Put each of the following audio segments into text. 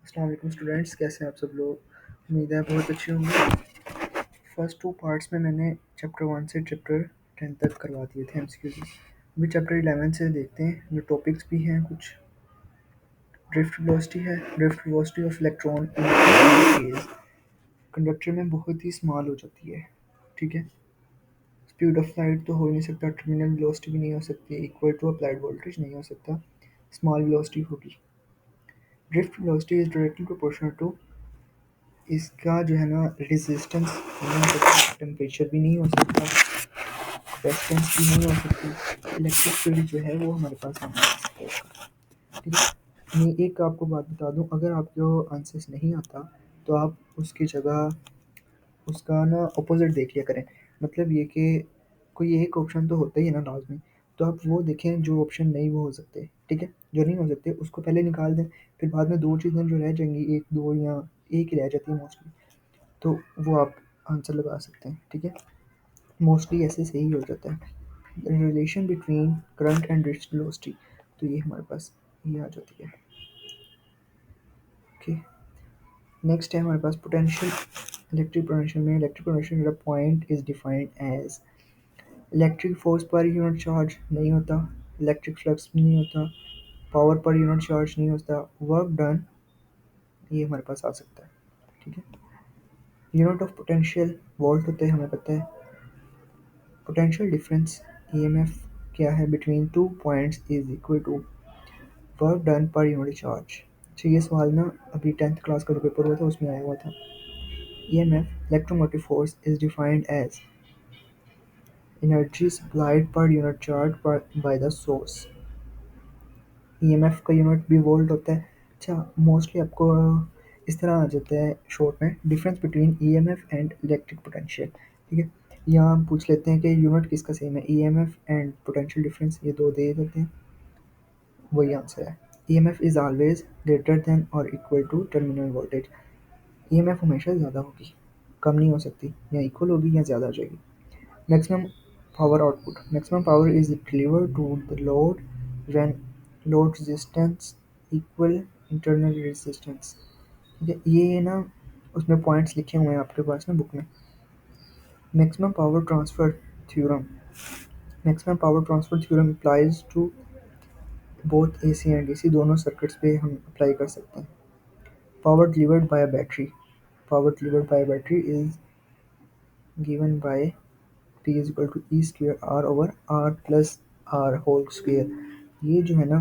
अस्सलाम वालेकुम स्टूडेंट्स, कैसे हैं आप सब लोग। उम्मीद है बहुत अच्छे होंगे। फर्स्ट टू पार्ट्स में मैंने चैप्टर 1 से चैप्टर 10 तक करवा दिए थे एमसीक्यूज। अभी चैप्टर 11 से देखते हैं। जो टॉपिक्स भी हैं कुछ ड्रिफ्ट वेलोसिटी है, drift velocity of electron in case conductor में बहुत ही स्मॉल हो जाती है। ठीक है, स्पीड ऑफ लाइट तो हो ही नहीं सकता, टर्मिनल वेलोसिटी भी नहीं हो सकती, इक्वल टू अप्लाइड वोल्टेज नहीं हो सकता, स्मॉल वेलोसिटी होगी। Drift velocity is directly proportional to इसका जो है ना रेजिस्टेंस नहीं हो सकता, टेम्परेचर भी नहीं हो सकता, रेजिस्टेंस भी नहीं हो सकती, इलेक्ट्रिक फील्ड जो है वो हमारे पास नहीं आ सकता इसका। ठीक है, मैं एक आपको बात बता दूं, अगर आपको आंसर्स नहीं आता तो आप उसकी जगह उसका ना अपोजिट देख लिया करें। मतलब ये कि कोई एक ऑप्शन तो होता ही है ना लाजमी, तो आप वो देखें जो ऑप्शन नहीं वो हो सकते। ठीक है, जो नहीं हो सकते उसको पहले निकाल दें, फिर बाद में दो चीज़ें जो रह जाएंगी, एक दो या एक ही रह जाती है मोस्टली, तो वो आप आंसर लगा सकते हैं। ठीक है, मोस्टली ऐसे सही हो जाता है। Relation between current and drift velocity, तो ये हमारे पास ये आ जाती है। ओके, नेक्स्ट है हमारे पास पोटेंशियल। इलेक्ट्रिक पोटेंशियल में इलेक्ट्रिक पोटेंशियल का point is defined as electric force per unit charge नहीं होता, इलेक्ट्रिक फ्लक्स नहीं होता, पावर पर यूनिट चार्ज नहीं होता, वर्क डन ये हमारे पास आ सकता है। ठीक है, यूनिट ऑफ पोटेंशियल वोल्ट होते हैं हमें पता है। पोटेंशियल डिफरेंस ईएमएफ क्या है between two points is equal to work done per unit charge. अच्छा, ये सवाल ना अभी 10th क्लास का जो पेपर हुआ था उसमें आया हुआ था। EMF electromotive force is defined as energy supplied per unit charge by the source. EMF का यूनिट भी वोल्ट होता है। अच्छा, मोस्टली आपको इस तरह आ जाता है शॉर्ट में, difference between EMF and electric potential. ठीक है, यहाँ हम पूछ लेते हैं कि यूनिट किसका सेम है, ईएमएफ एंड पोटेंशियल डिफरेंस, ये दो दे देते हैं, वही आंसर है। EMF is always greater than और equal to terminal voltage. EMF हमेशा ज़्यादा होगी, कम नहीं हो सकती, या इक्वल होगी या ज़्यादा हो जाएगी। Maximum power output, maximum power is delivered to the load when load resistance equal internal resistance। ठीक है, ये ना उसमें पॉइंट्स लिखे हुए हैं आपके पास ना बुक में। Maximum power transfer theorem, maximum power transfer theorem applies to both AC and DC, दोनों सर्किट्स पे हम अप्लाई कर सकते हैं। Power delivered by a battery, power delivered by a battery is given by P is equal to E square R over R plus R whole square। ये जो है ना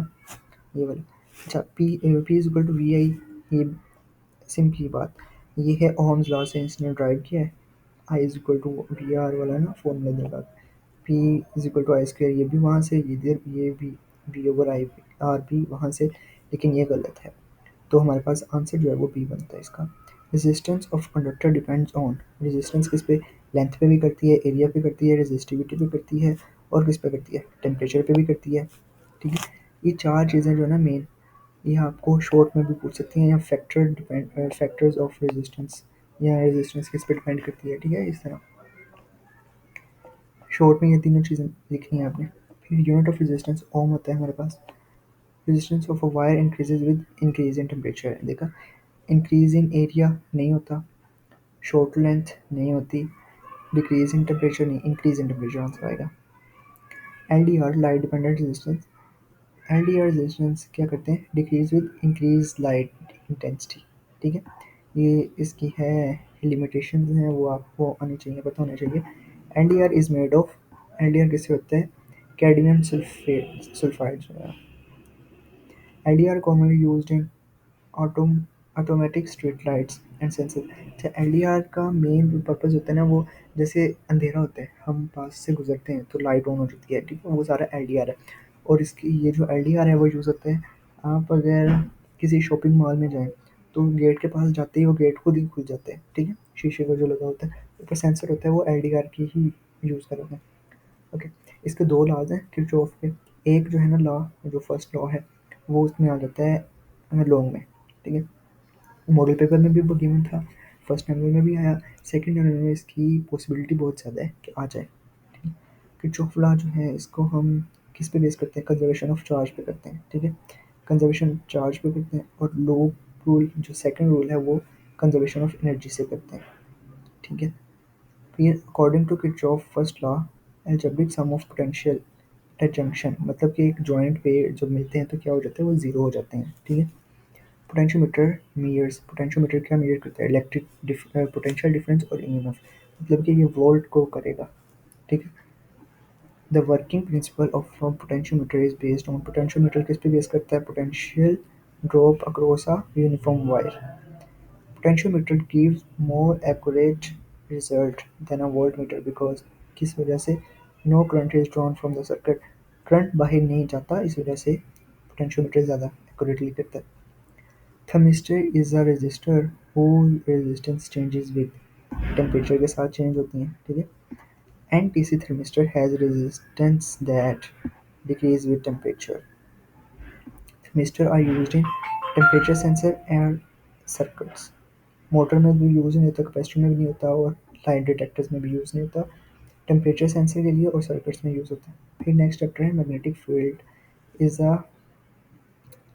ये वाला, अच्छा P is equal to VI, ये simply बात, ये है ओहम्स लॉ से इसने ड्राइव किया है। I is equal to VR वाला ना फॉर्मूला देगा, P is equal to I square, ये भी वहाँ से, ये भी V over I R भी वहाँ से, लेकिन ये गलत है। तो हमारे पास आंसर जो है वो बी बनता है इसका। Resistance of conductor depends on, resistance किस पे, लेंथ पे भी करती है, एरिया पे करती है, रेजिस्टिविटी पे करती है, और किस पे करती है, टेम्परेचर पे भी करती है। ठीक है, ये चार चीज़ें जो है ना मेन, ये आपको शॉर्ट में भी पूछ सकती हैं, या फैक्टर्स ऑफ रेजिस्टेंस, या रेजिस्टेंस किस पे डिपेंड करती है। ठीक है, इस तरह शॉर्ट में ये तीनों चीज़ें लिखनी है आपने। फिर यूनिट ऑफ रेजिस्टेंस ओम होता है हमारे पास। Resistance of a wire increases with increase in temperature, देखा, इंक्रीज इन एरिया नहीं होता, शॉर्ट लेंथ नहीं होती, डिक्रीज इन टेम्परेचर नहीं, इंक्रीज इन टेम्परेचर आंसर आएगा। LDR light dependent resistance, LDR resistance क्या करते हैं, decrease with increase light intensity. ठीक है, ये इसकी है लिमिटेशन हैं, वो आपको आनी चाहिए, पता होना चाहिए। LDR is made of, LDR किससे होता है, cadmium sulphide. LDR commonly used in autumn automatic street lights and sensor. अच्छा, एलडीआर का मेन पर्पस होता है ना, वो जैसे अंधेरा होता है, हम पास से गुजरते हैं तो लाइट ऑन हो जाती है। ठीक है, वो सारा एलडीआर है। और इसकी ये जो एलडीआर है वो यूज़ होता है, आप अगर किसी शॉपिंग मॉल में जाएं तो गेट के पास जाते ही वो गेट खुद ही खुल जाते हैं। ठीक है, शीशे का जो लगा होता है ऊपर सेंसर होता है, वो एलडीआर की ही यूज़ कर रहे हैं। ओके, इसके दो लॉज हैं किरचॉफ के। एक जो है ना लॉ, जो फर्स्ट लॉ है वो उसमें आ जाता है लॉन्ग में। ठीक है, मॉडल पेपर में भी वो गिवन था, फर्स्ट नंबर में भी आया, सेकंड नंबर में इसकी पॉसिबिलिटी बहुत ज़्यादा है कि आ जाए। किरचॉफ लॉ जो है इसको हम किस पे बेस करते हैं, कंजर्वेशन ऑफ चार्ज पे करते हैं। ठीक है, कंजर्वेशन चार्ज पे करते हैं, और लूप रूल जो सेकंड रूल है वो कंजर्वेशन ऑफ एनर्जी से करते हैं, ठीक है। फिर according to Kirchhoff first law, algebraic sum of potential at junction, मतलब कि एक जॉइंट पे जब मिलते हैं तो क्या हो जाता है, वो ज़ीरो हो जाते हैं, ठीक है। पोटेंशियोमीटर मेजर्स, पोटेंशियोमीटर क्या मेजर करता है, इलेक्ट्रिक पोटेंशियल डिफरेंस और ईएमएफ, मतलब कि ये वोल्ट को करेगा, ठीक है। The working principle of potentiometer is based on, potentiometer किस पे बेस करता है, potential drop across a uniform wire. Potentiometer gives more accurate result than a voltmeter because, किस वजह से, no current is drawn from the circuit, current बाहर नहीं जाता, इस वजह से पोटेंशियोमीटर ज़्यादा एक्यूरेटली करता है। Thermistor is a resistor whose resistance changes with temperature के साथ चेंज होती हैं, ठीक है। NTC thermistor has resistance that decrease with temperature. Thermistor are used in temperature sensor and circuits. Motor में भी यूज़ नहीं होता, कैपेसिटर में भी नहीं होता, और लाइट डिटेक्टर्स में भी यूज़ नहीं होता, टेम्परेचर सेंसर के लिए और सर्किट्स में यूज़ होता है। फिर नेक्स्ट चैप्टर है magnetic field is a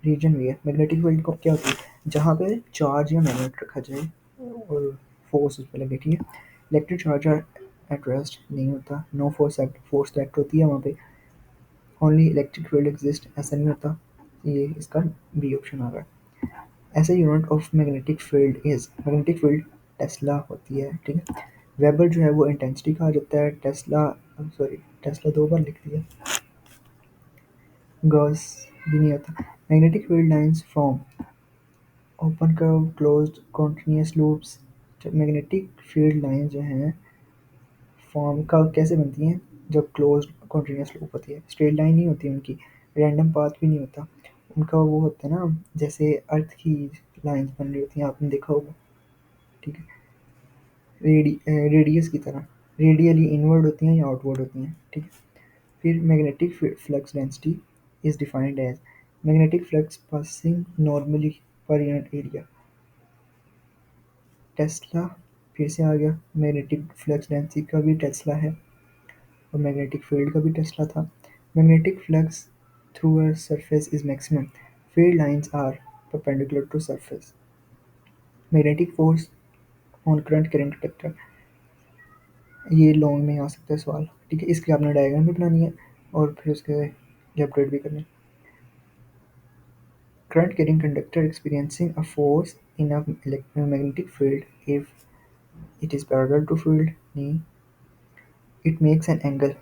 region where, magnetic field को क्या होती है, जहाँ पे चार्ज या मैग्नेट रखा जाए और फोर्स उस पर लगे, ठीक है। Electric charge are at rest, नहीं होता, नो फोर्स एक्ट, फोर्स तो एक्ट होती है वहाँ पे, ओनली इलेक्ट्रिक फील्ड एग्जिस्ट, ऐसा नहीं होता, ये इसका बी ऑप्शन आ रहा है। ऐसे unit of magnetic field is, magnetic field Tesla होती है, ठीक है। वेबर जो है वो इंटेंसिटी कहा जाता है, टेस्ला, सॉरी टेस्ला दो बार लिख दिया, गॉस भी नहीं होता। Magnetic field lines from open curve closed continuous loops, magnetic field line जो हैं फॉर्म का कैसे बनती हैं, जब क्लोज्ड कॉन्टिन्यूस लूप होती है, स्ट्रेट लाइन नहीं होती उनकी, रैंडम पाथ भी नहीं होता उनका, वो होता है ना जैसे अर्थ की लाइंस बन रही होती हैं, आपने देखा होगा, ठीक है। रेडियस की तरह रेडियली इनवर्ड होती हैं या आउटवर्ड होती हैं, ठीक है। फिर magnetic flux density is defined as, magnetic flux passing normally पर यूनिट एरिया, टेस्ला फिर से आ गया, मैग्नेटिक फ्लक्स डेंसिटी का भी टेस्ला है और मैग्नेटिक फील्ड का भी टेस्ला था। Magnetic flux through a surface is maximum, field lines are perpendicular to surface. Magnetic force on current current conductor, ये लॉन्ग में आ सकता है सवाल, ठीक है, इसकी आपने डायग्राम भी बनानी है और फिर उसके इलेबोरेट भी करनी है। Current carrying conductor experiencing a force in a magnetic field if it is parallel to field, नहीं, it makes an angle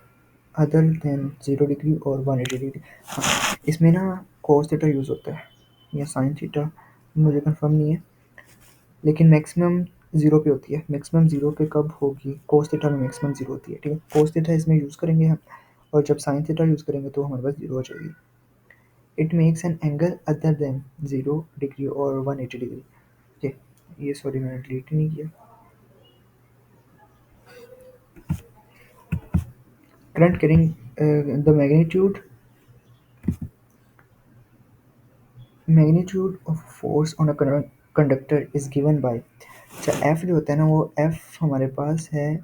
other than 0 degree और 180 डिग्री। हाँ, इसमें ना cos थीटा यूज़ होता है या sin थीटा, मुझे कंफर्म नहीं है, लेकिन मैक्सिमम ज़ीरो पे होती है, मैक्सिमम ज़ीरो पे कब होगी, cos थीटा में मैक्सिमम ज़ीरो होती है, ठीक है। cos थीटा इसमें यूज़ करेंगे हम, और जब sin थीटा यूज़ करेंगे तो हमारे पास ज़ीरो हो जाएगी। It makes an angle other than 0 degree और 180 डिग्री, ये सॉरी मैंने डिलीट ही नहीं किया। Current carrying the magnitude of force on a conductor is given bye, अच्छा एफ जो होता है ना, वो एफ हमारे पास है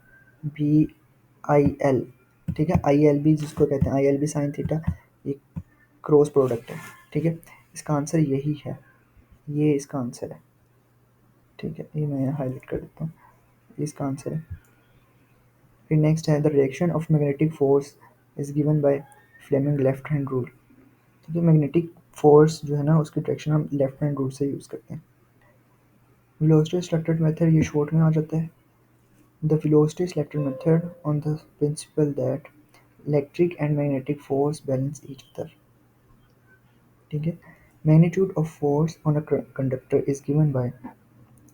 बी आई एल, ठीक है। आई एल बी जिसको कहते हैं, I L B sine theta, ये क्रॉस प्रोडक्ट है, ठीक है। इसका आंसर यही है, ये इसका आंसर है, ठीक है, ये मैं हाईलाइट कर देता हूँ, इसका आंसर है। फिर नेक्स्ट है the direction of magnetic force is given by Fleming left hand rule, ठीक है। मैग्नेटिक फोर्स जो है ना उसकी डायरेक्शन हम लेफ्ट हैंड रूल से यूज़ करते हैं। वेलोसिटी सेलेक्टेड मेथड, ये शॉर्ट में आ जाता है, the velocity selected method on the principle that electric and magnetic force balance each other, ठीक है। Magnitude of force on a conductor is given by,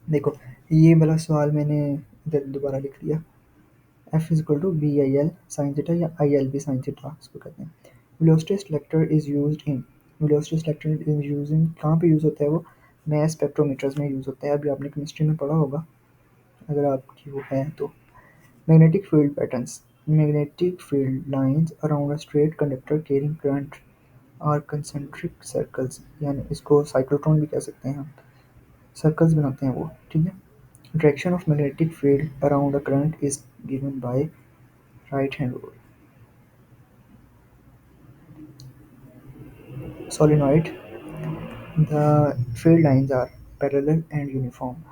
देखो ये वाला सवाल मैंने इधर दोबारा लिख दिया, F is equal to B I L sine theta या I L B sine theta इसको कहते हैं। Velocity selector is used in, velocity selector is using, कहाँ पे यूज़ होता है वो, मैस स्पेक्ट्रोमीटर्स में यूज़ होता है, अभी आपने केमिस्ट्री में पढ़ा होगा अगर आपकी वो है तो। Magnetic field patterns, magnetic field lines around a straight conductor carrying current are concentric circles, यानी इसको साइक्लोट्रॉन भी कह सकते हैं हम, सर्कल्स बनाते हैं वो, ठीक है। Direction of magnetic field around a current is given bye right hand rule. Solenoid, the field lines are parallel and uniform.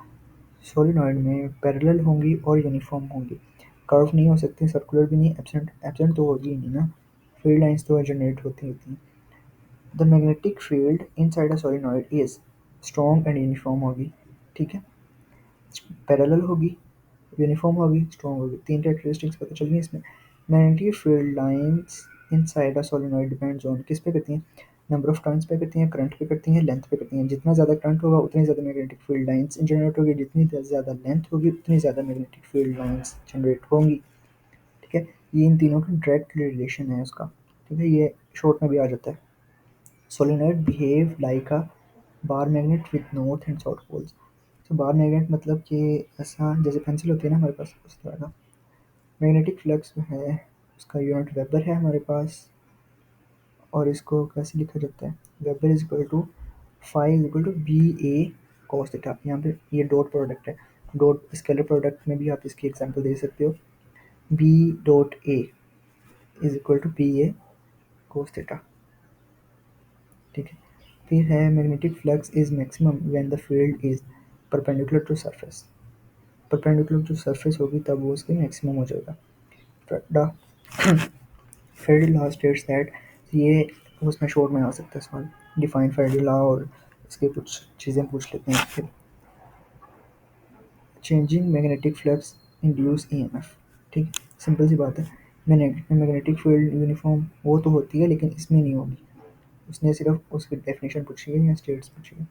Solenoid में पैरेलल होंगी और यूनिफॉर्म होंगी। कर्व नहीं हो सकती, सर्कुलर भी नहीं, एब्सेंट एब्सेंट तो होगी ही नहीं ना। फील्ड लाइंस तो जनरेट होती होती हैं। The magnetic field inside a solenoid is strong and uniform होगी। ठीक है, पैरेलल होगी, यूनिफॉर्म होगी, स्ट्रॉन्ग होगी। तीन कैरेक्टरिस्टिक्स पता चल गई इसमें। Magnetic field lines inside a solenoid depends on किस पे करती हैं? नंबर ऑफ टर्न्स पे करती हैं, करंट पे करती हैं, लेंथ पे करती हैं। जितना ज़्यादा करंट होगा उतनी ज़्यादा मैग्नेटिक फील्ड लाइंस जनरेट होगी, जितनी ज़्यादा लेंथ होगी उतनी ज़्यादा मैग्नेटिक फील्ड लाइंस जनरेट होंगी। ठीक है, ये इन तीनों की डायरेक्ट रिलेशन है उसका। ठीक है, ये शॉर्ट में भी आ जाता है। Solenoid behave like a bar magnet with north and south poles. तो बार मैग्नेट मतलब कि ऐसा जैसे पेंसिल होती है ना हमारे पास, उस तरह का। मैग्नेटिक फ्लक्स जो है उसका यूनिट वेबर है हमारे पास। और इसको कैसे लिखा जाता है? Weber is equal to phi is equal to B A cos theta. यहाँ पे ये डॉट प्रोडक्ट है। डॉट स्केलर प्रोडक्ट में भी आप इसकी एग्जांपल दे सकते हो। B dot A is equal to B A cos theta. ठीक है, फिर है magnetic flux is maximum when the field is perpendicular to surface. Perpendicular to surface होगी तब वो उसके मैक्सिमम हो जाएगा। The Faraday law states that, ये उसमें शोर में आ सकता है सवाल। डिफाइन फेरेडे लॉ और इसके कुछ चीज़ें पूछ लेते हैं फिर। Changing magnetic flux induce EMF. ठीक, सिंपल सी बात है। मैग्नेटिक फील्ड यूनिफॉर्म वो तो होती है लेकिन इसमें नहीं होगी। उसने सिर्फ उसकी डेफिनेशन पूछी है या स्टेट्स पूछी है।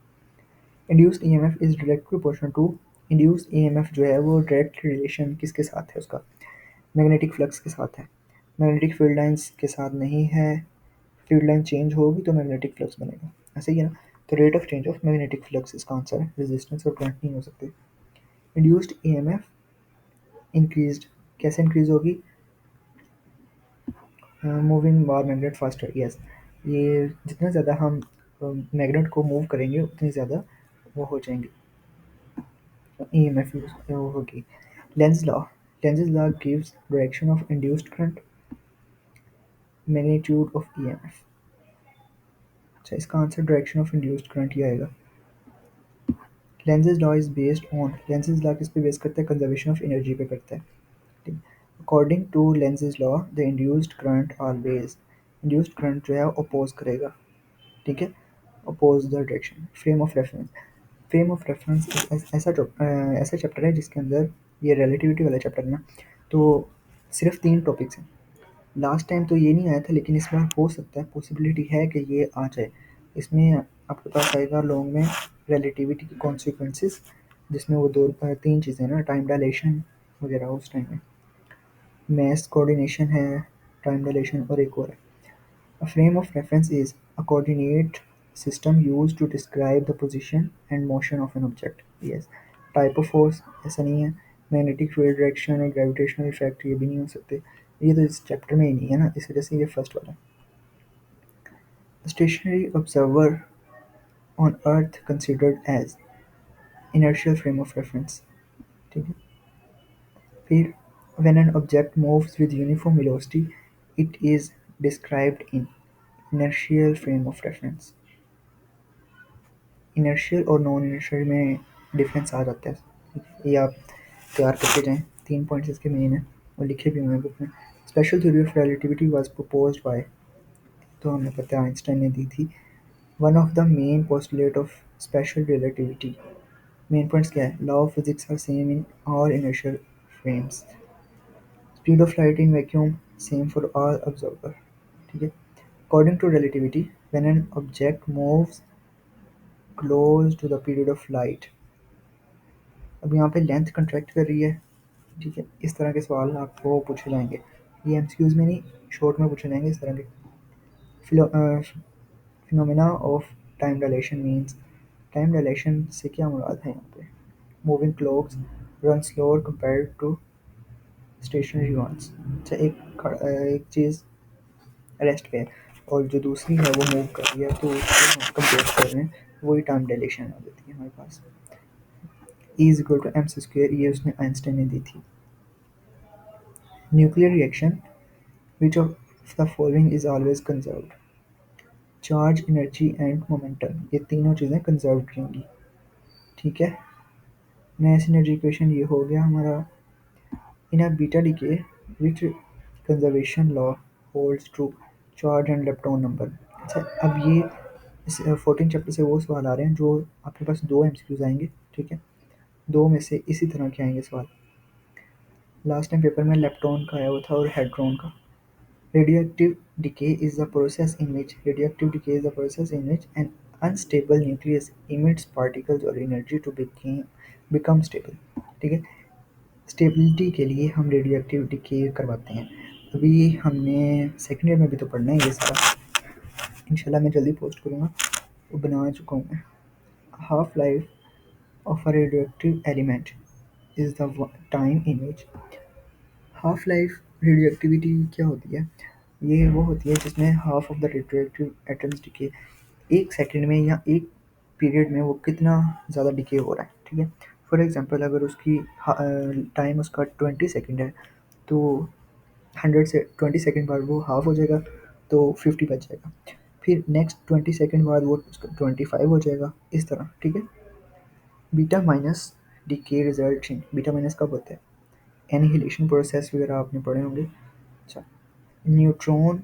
Induced EMF is direct proportional to, induced EMF जो है वो डायरेक्ट रिलेशन किसके साथ है उसका? मैग्नेटिक फ्लक्स के साथ है। मैग्नेटिक फील्ड लाइंस के साथ नहीं है। फील्ड लाइन चेंज होगी तो मैग्नेटिक फ्लक्स बनेगा, ऐसे ही है ना। तो rate of change of magnetic flux इसका आंसर है। रेजिस्टेंस और करंट नहीं हो सकते। इंड्यूस्ड ईएमएफ इंक्रीज्ड, कैसे इंक्रीज होगी? Moving bar magnet faster, yes. ये जितना ज़्यादा हम मैग्नेट को मूव करेंगे उतनी ज़्यादा वो हो जाएंगे, ईएमएफ होगी। Lenz law, Lenz law gives direction of induced current, magnitude of EMF. अच्छा, इसका answer direction of induced current ही आएगा। Lenz's law is based on, Lenz's law किस पे बेस करता है? कंजर्वेशन ऑफ एनर्जी पे करता है। ठीक, according to Lenz's law the induced current always, induced current जो है अपोज करेगा। ठीक है, oppose the direction. Frame of reference, frame of reference ऐसा चैप्टर है जिसके अंदर ये रिलेटिविटी वाला चैप्टर है ना। तो सिर्फ तीन टॉपिक्स हैं। लास्ट टाइम तो ये नहीं आया था लेकिन इस बार हो सकता है, पॉसिबिलिटी है कि ये आ जाए। इसमें आपके पास आएगा लॉन्ग में रिलेटिविटी के कॉन्सिक्वेंसेस, जिसमें वो दो तीन चीज़ें ना, टाइम डायलेशन वगैरह उस टाइम में। मैस कोऑर्डिनेशन है, टाइम डायलेशन और एक और है। A frame of reference is a coordinate system used to describe the position and motion of an object. Yes. Type of force ऐसा नहीं है। मैग्नेटिक फील्ड डायरेक्शन और ग्रेविटेशनल इफेक्ट ये भी नहीं हो सकते। ये तो इस चैप्टर में ही नहीं है ना, इस वजह से ये फर्स्ट वाला है। Stationary observer on Earth considered as inertial frame of reference. ठीक है, फिर when an object moves with uniform velocity it is described in inertial frame of reference. Inertial और नॉन इनर्शियल में डिफरेंस आ जाता है। ये आप तैयार करके जाएँ। 3 पॉइंट्स इसके मेन हैं और लिखे भी हुए हैं बुक में। Special theory of relativity was proposed by, तो हमें पता है आइंस्टाइन ने दी थी। One of the main postulate of special relativity, main points क्या है? Law of physics are same in all inertial frames. Speed of light in vacuum same for all observer. ठीक है, according to relativity when an object moves close to the period of light, अब यहाँ पे length contract कर रही है। ठीक है, इस तरह के सवाल आपको पूछे जाएंगे। ये एमसीक्यूज में नहीं, शॉर्ट में पूछे जाएंगे इस तरह के। Phenomena of time dilation means, time dilation से क्या मुराद है यहाँ पे? Moving clocks run slower compared to stationary ones. अच्छा, एक चीज़ रेस्ट पे है और जो दूसरी है वो मूव कर रही है, तो उसको हम कंपेयर कर रहे हैं, वही टाइम डायलेशन आ जाती है हमारे पास। E is equal to M C square, ये उसने आइंस्टाइन ने दी थी। Nuclear reaction, which of the following is always conserved? Charge, energy and momentum, ये तीनों चीज़ें कंजर्व रहेंगी। ठीक है, mass energy equation ये हो गया हमारा। In a beta decay, which conservation law holds true? Charge and lepton number. अच्छा, अब ये इस 14 चैप्टर से वो सवाल आ रहे हैं जो आपके पास दो एमसीक्यूज आएंगे, ठीक है, दो में से इसी तरह के आएंगे सवाल। लास्ट टाइम पेपर में लेप्टॉन का आया हुआ था और हेड्रॉन का। Radioactive decay is the process in which an unstable nucleus emits particles or energy to become stable। ठीक है, स्टेबिलिटी के लिए हम रेडियोएक्टिव डिके करवाते हैं। अभी हमने सेकेंड ईयर में भी तो पढ़ना है ये सारा, इंशाल्लाह मैं जल्दी पोस्ट करूँगा, वो बना चुका हूँ मैं। Half life of a radioactive element is the time in which. Half life radioactivity क्या होती है? ये वो होती है जिसमें half of the radioactive atoms decay, एक सेकंड में या एक पीरियड में वो कितना ज़्यादा डिके हो रहा है। ठीक है, फॉर एग्जांपल अगर उसकी टाइम उसका 20 सेकंड है तो 100 से 20 सेकंड बाद वो हाफ हो जाएगा तो 50 बच जाएगा, फिर नेक्स्ट 20 सेकंड बाद वो 25 हो जाएगा, इस तरह। ठीक है, beta minus decay result in, beta minus कब होता है? एनिहिलेशन प्रोसेस वगैरह आपने पढ़े होंगे। अच्छा, न्यूट्रॉन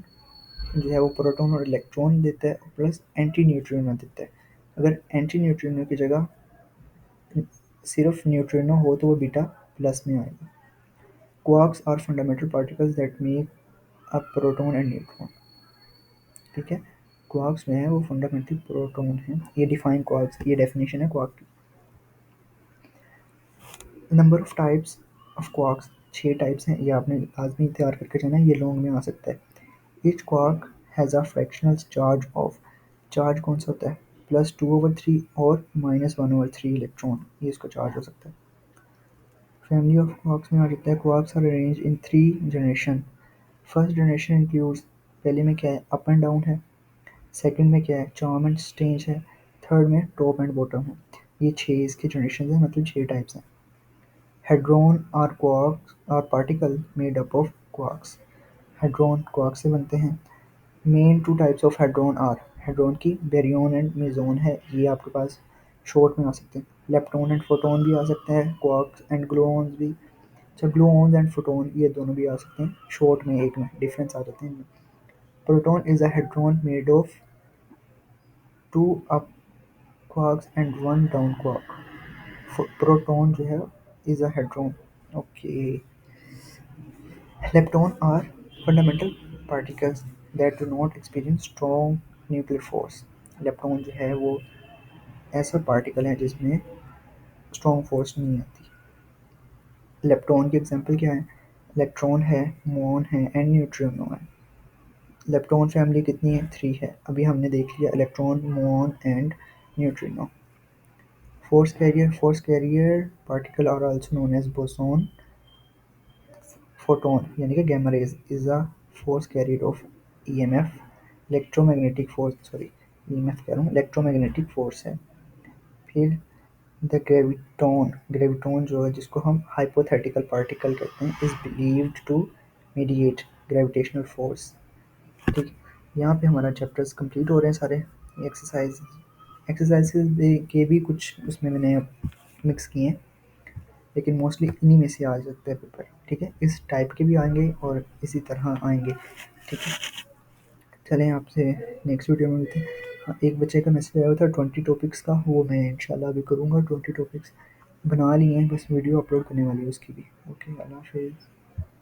जो है वो प्रोटॉन और इलेक्ट्रॉन देता है प्लस एंटी न्यूट्रिनो देता है। अगर एंटी न्यूट्रिनो की जगह सिर्फ न्यूट्रिनो हो तो वो बीटा प्लस में आएगा। Quarks are fundamental particles that make a proton and neutron. ठीक है, क्वार्क्स में है वो फंडामेंटल प्रोटॉन है, ये डिफाइन क्वार्क्स, ये डेफिनेशन है क्वार्क की। Number of types of quarks, 6 types हैं, ये आपने लाजमी तैयार करके जाना है, ये लॉन्ग में आ सकता है। Each quark has a fractional charge of, charge कौन सा होता है? +2/3 और -1/3 इलेक्ट्रॉन, ये इसका चार्ज हो सकता है। फैमिली ऑफ क्वार्क्स में आ जाता है, quarks are arranged in 3 generation. First generation includes, पहले में क्या है? अप एंड डाउन है, सेकंड में क्या है? चार्म एंड स्ट्रेंज है, थर्ड में टॉप एंड बॉटम है। ये 6 इसके जनरेशन हैं, मतलब 6 टाइप्स हैं। Hadron are quarks are particle made up of quarks, hadron quark से बनते हैं। Main 2 types of hadron are, hadron की बेरियन एंड मेसॉन है, ये आपके पास शॉर्ट में आ सकते हैं। लेप्टॉन एंड फोटॉन भी आ सकते हैं, क्वार्क्स एंड ग्लूऑन्स भी। अच्छा, ग्लूऑन्स एंड फोटॉन ये दोनों भी आ सकते हैं, शॉर्ट में एक में डिफरेंस आ जाते हैं इनमें। Proton is a hadron made of 2 up quarks and 1 down quark. Proton जो है is a hadron. Okay, leptons are fundamental particles that do not experience strong nuclear force। Lepton जो है वो ऐसा पार्टिकल है जिसमें स्ट्रॉन्ग फोर्स नहीं आती। लेप्टॉन की एग्जांपल क्या है? इलेक्ट्रॉन है, मुऑन है एंड न्यूट्रिनो है। लेप्टॉन फैमिली कितनी है? 3 है, अभी हमने देख लिया, electron, muon and neutrino. Force carrier particle are also known as boson. Photon यानी कि gamma rays is a force carrier of EMF, electromagnetic force, sorry EMF कह रहा हूँ, इलेक्ट्रोमैग्नेटिक फोर्स है। फिर द ग्रेविटॉन जो है जिसको हम हाइपोथेटिकल पार्टिकल कहते हैं, is believed to mediate gravitational force. ठीक है, यहाँ पे हमारा चैप्टर्स कंप्लीट हो रहे हैं सारे। एक्सरसाइजेज के भी कुछ उसमें मैंने मिक्स किए हैं, लेकिन मोस्टली इन्हीं में से आ सकते हैं पेपर। ठीक है, इस टाइप के भी आएंगे और इसी तरह आएंगे। ठीक है, चलें आपसे नेक्स्ट वीडियो में मिलते हैं। हाँ, एक बच्चे का मैसेज आया हुआ था 20 टॉपिक्स का, वो मैं इंशाल्लाह अभी करूँगा। 20 टॉपिक्स बना लिए हैं, बस वीडियो अपलोड करने वाली है उसकी भी। ओके, अल्लाह हाफिज़।